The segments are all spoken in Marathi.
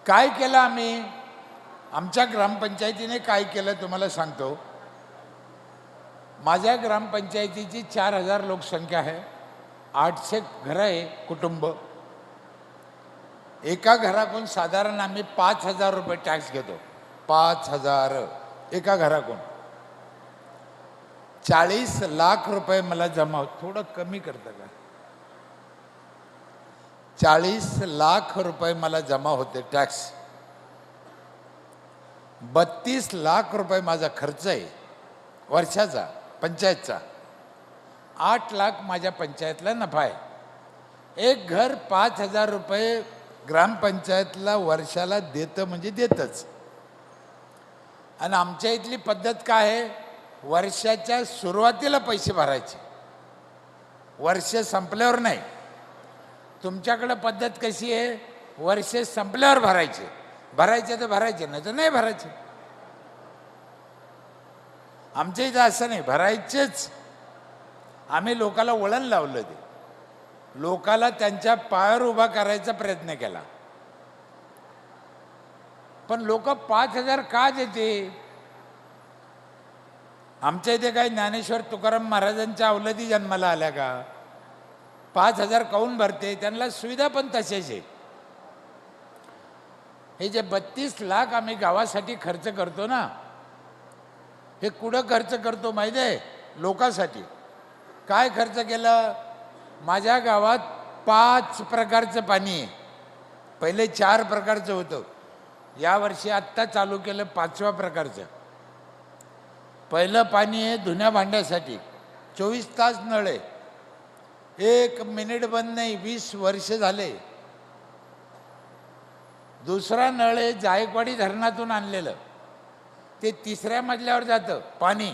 काय केलं आम्ही? आमच्या ग्रामपंचायतीने काय केलं तुम्हाला सांगतो. माझ्या ग्रामपंचायतीची 4000 लोकसंख्या आहे, 800 घरं आहे, कुटुंब. एका घराकडून साधारण आम्ही 5000 रुपये टॅक्स घेतो. 5000 एका घराकडून. 40 लाख रुपये मला जमा होत. थोडं कमी करतं का? 40 लाख रुपये मला जमा होते टॅक्स. 32 लाख रुपये माझा खर्च आहे वर्षाचा पंचायतचा. 8 लाख माझ्या पंचायतला नफा आहे. एक घर 5000 रुपये ग्रामपंचायतला वर्षाला देतं म्हणजे देतच. आणि आमच्या इथली पद्धत काय आहे? वर्षाच्या सुरुवातीला पैसे भरायचे, वर्ष संपल्यावर नाही. तुमच्याकडं पद्धत कशी आहे? वर्ष संपल्यावर भरायचे. भरायचे तर भरायचे, नाही तर नाही भरायचे. आमच्या इथं असं नाही, भरायचेच. आम्ही लोकाला वळण लावलं. ते लोकाला त्यांच्या पायावर उभा करायचा प्रयत्न केला. पण लोक 5000 का देते? आमच्या इथे काही ज्ञानेश्वर तुकाराम महाराजांच्या अवलदी जन्माला आल्या का? 5000 काऊन भरते? त्यांना सुविधा पण तशाच आहे. हे जे 32 लाख आम्ही गावासाठी खर्च करतो ना, हे कुठं खर्च करतो माहिती आहे? लोकांसाठी. काय खर्च केलं? माझ्या गावात 5 प्रकारचं पाणी आहे. पहिले 4 प्रकारचं होतं. यावर्षी आत्ता चालू केलं 5व्या प्रकारचं. पहिलं पाणी आहे धुण्या भांड्यासाठी, 24 तास नळ आहे, 1 मिनिट बंद नाही, 20 वर्ष झाले. दुसरा नळ आहे जायकवाडी धरणातून आणलेलं, ते 3ऱ्या मजल्यावर जातं पाणी.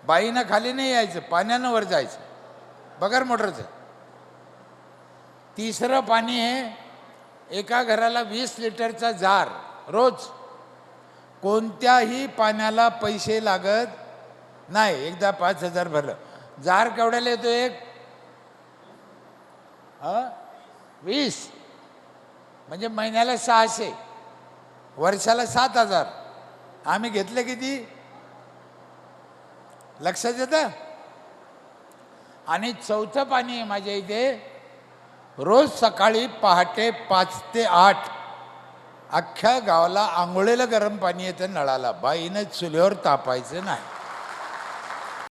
बाईनं खाली नाही यायचं, पाण्यानं वर जायचं, बगर मोटरचं. तिसरं पाणी आहे एका घराला 20 लिटरचा जार रोज. कोणत्याही पाण्याला पैसे लागत नाही. एकदा 5000 भरलं. जार केवढ्याला येतो? एक 20 म्हणजे महिन्याला 600, वर्षाला 7000. आम्ही घेतले किती? लक्षात येतं? आणि चौथं पाणी आहे माझ्या इथे, रोज सकाळी पहाटे 5 ते 8 अख्ख्या गावाला आंघोळीला गरम पाणी येतं नळाला. बाईनं चुलीवर तापायचं नाही.